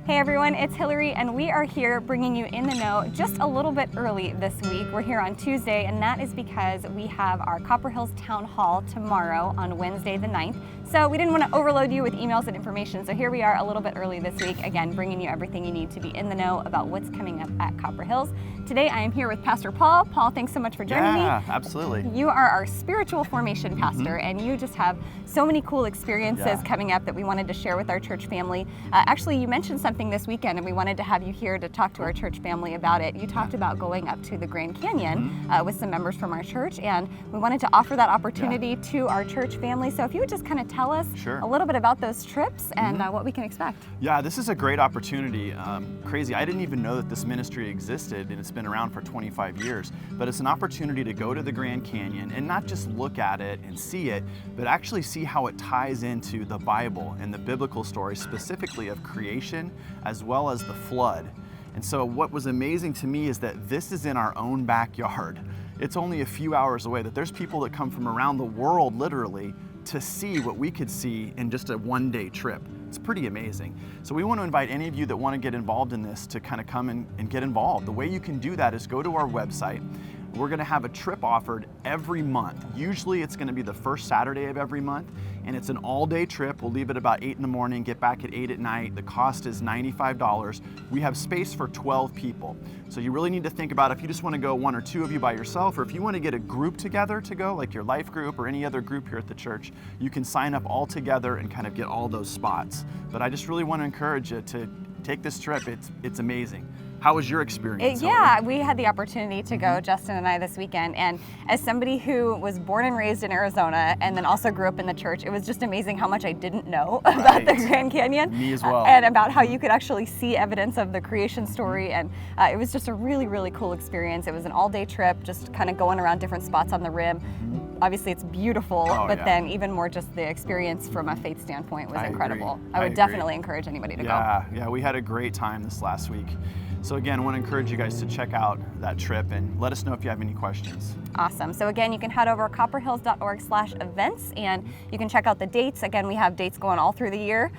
Hey everyone, it's Hillary and we are here bringing you in the know just a little bit early this week. We're here on Tuesday and that is because we have our Copper Hills Town Hall tomorrow on Wednesday the 9th. So we didn't want to overload you with emails and information, so here we are a little bit early this week, again bringing you everything you need to be in the know about what's coming up at Copper Hills. Today I am here with Pastor Paul. Paul, thanks so much for joining me. Yeah, absolutely. You are our spiritual formation pastor and you just have so many cool experiences coming up that we wanted to share with our church family. Actually, you mentioned something this weekend and we wanted to have you here to talk to our church family about it. You talked about going up to the Grand Canyon with some members from our church, and we wanted to offer that opportunity to our church family. So if you would just kind of tell us a little bit about those trips and what we can expect. Yeah, this is a great opportunity. Crazy, I didn't even know that this ministry existed, and it's been around for 25 years, but it's an opportunity to go to the Grand Canyon and not just look at it and see it, but actually see how it ties into the Bible and the biblical story, specifically of creation as well as the flood. And so what was amazing to me is that this is in our own backyard. It's only a few hours away, that there's people that come from around the world literally to see what we could see in just a one-day trip. It's pretty amazing. So we want to invite any of you that want to get involved in this to kind of come and get involved. The way you can do that is go to our website. We're going to have a trip offered every month. Usually it's going to be the first Saturday of every month, and it's an all-day trip. We'll leave at about 8 in the morning, get back at 8 at night. The cost is $95. We have space for 12 people. So you really need to think about if you just want to go one or two of you by yourself, or if you want to get a group together to go, like your life group or any other group here at the church, you can sign up all together and kind of get all those spots. But I just really want to encourage you to take this trip. It's amazing. How was your experience? Yeah, we had the opportunity to go, Justin and I, this weekend. And as somebody who was born and raised in Arizona and then also grew up in the church, it was just amazing how much I didn't know about the Grand Canyon. Me as well. And about how you could actually see evidence of the creation story. And it was just a really, really cool experience. It was an all-day trip, just kind of going around different spots on the rim. Obviously, it's beautiful, but then even more just the experience from a faith standpoint was incredible. I would definitely encourage anybody to go. Yeah, we had a great time this last week. So again, I want to encourage you guys to check out that trip and let us know if you have any questions. Awesome. So again, you can head over copperhills.org/events and you can check out the dates. Again, we have dates going all through the year.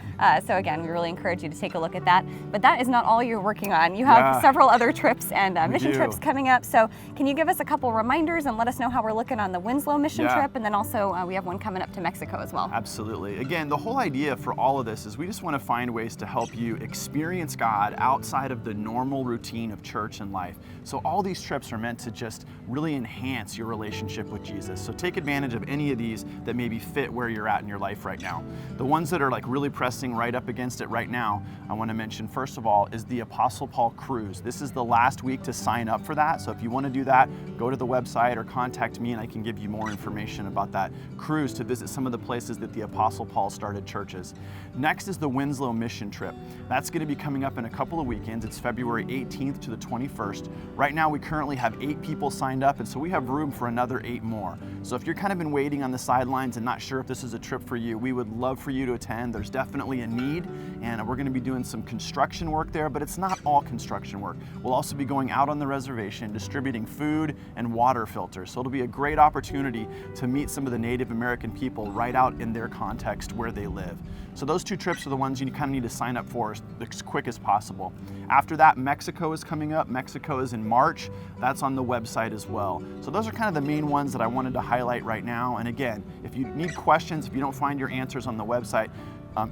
So again, we really encourage you to take a look at that. But that is not all you're working on. You have several other trips and mission trips coming up. So can you give us a couple reminders and let us know how we're looking on the Winslow mission trip? And then also we have one coming up to Mexico as well. Absolutely. Again, the whole idea for all of this is we just want to find ways to help you experience God outside of the normal routine of church and life. So all these trips are meant to just really enhance your relationship with Jesus. So take advantage of any of these that maybe fit where you're at in your life right now. The ones that are like really pressing right up against it right now, I want to mention first of all is the Apostle Paul Cruise. This is the last week to sign up for that. So if you want to do that, go to the website or contact me and I can give you more information about that cruise to visit some of the places that the Apostle Paul started churches. Next is the Winslow mission trip. That's going to be coming up in a couple of weekends. It's February 18th to the 21st. Right now we currently have 8 people signed up, and so we have room for another 8 more. So if you're kind of been waiting on the sidelines and not sure if this is a trip for you, we would love for you to attend. There's definitely a need, and we're going to be doing some construction work there, but it's not all construction work. We'll also be going out on the reservation, distributing food and water filters. So it'll be a great opportunity to meet some of the Native American people right out in their context where they live. So those 2 trips are the ones you kind of need to sign up for as quick as possible. After that, Mexico is coming up. Mexico is in March. That's on the website as well. So those are kind of the main ones that I wanted to highlight right now. And again, if you need questions, if you don't find your answers on the website,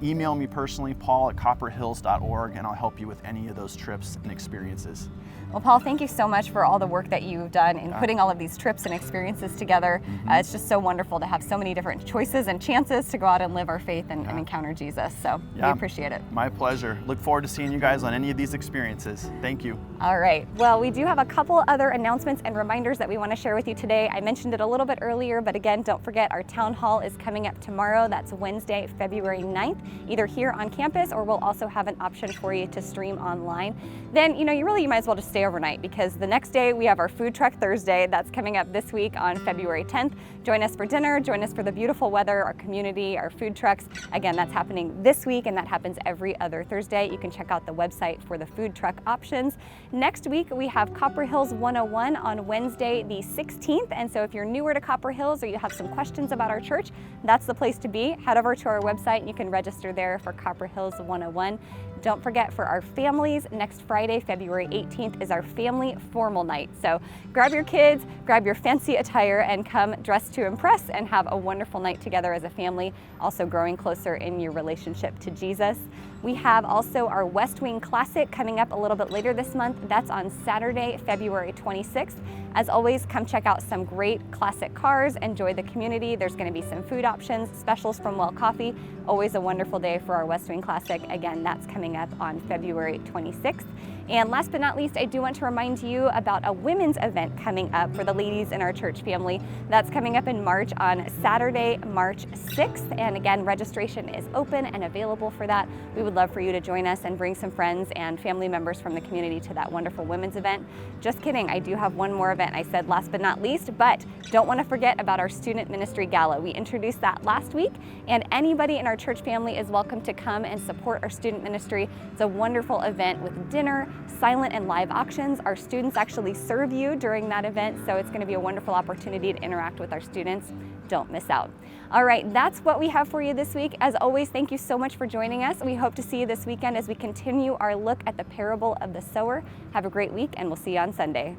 email me personally, paul@copperhills.org, and I'll help you with any of those trips and experiences. Well, Paul, thank you so much for all the work that you've done in putting all of these trips and experiences together. It's just so wonderful to have so many different choices and chances to go out and live our faith and encounter Jesus. So we appreciate it. My pleasure. Look forward to seeing you guys on any of these experiences. Thank you. All right. Well, we do have a couple other announcements and reminders that we want to share with you today. I mentioned it a little bit earlier, but again, don't forget our town hall is coming up tomorrow. That's Wednesday, February 9th, either here on campus or we'll also have an option for you to stream online. Then, you might as well just stay overnight, because the next day we have our Food Truck Thursday. That's coming up this week on February 10th. Join us for dinner, join us for the beautiful weather, our community, our food trucks. Again, that's happening this week, and that happens every other Thursday. You can check out the website for the food truck options. Next week we have Copper Hills 101 on Wednesday the 16th, and so if you're newer to Copper Hills or you have some questions about our church, that's the place to be. Head over to our website and you can register there for Copper Hills 101. Don't forget, for our families, next Friday, February 18th, is our family formal night. So grab your kids, grab your fancy attire, and come dressed to impress and have a wonderful night together as a family, also growing closer in your relationship to Jesus. We have also our West Wing Classic coming up a little bit later this month. That's on Saturday, February 26th. As always, come check out some great classic cars, enjoy the community. There's going to be some food options, specials from Well Coffee. Always a wonderful day for our West Wing Classic. Again, that's coming up on February 26th. And last but not least, I do want to remind you about a women's event coming up for the ladies in our church family. That's coming up in March on Saturday, March 6th. And again, registration is open and available for that. We would love for you to join us and bring some friends and family members from the community to that wonderful women's event. Just kidding, I do have one more event. I said last but not least, but don't want to forget about our Student Ministry Gala. We introduced that last week, and anybody in our church family is welcome to come and support our student ministry. It's a wonderful event with dinner, silent and live auctions. Our students actually serve you during that event, so it's going to be a wonderful opportunity to interact with our students. Don't miss out. All right, that's what we have for you this week. As always, thank you so much for joining us. We hope to see you this weekend as we continue our look at the parable of the sower. Have a great week, and we'll see you on Sunday.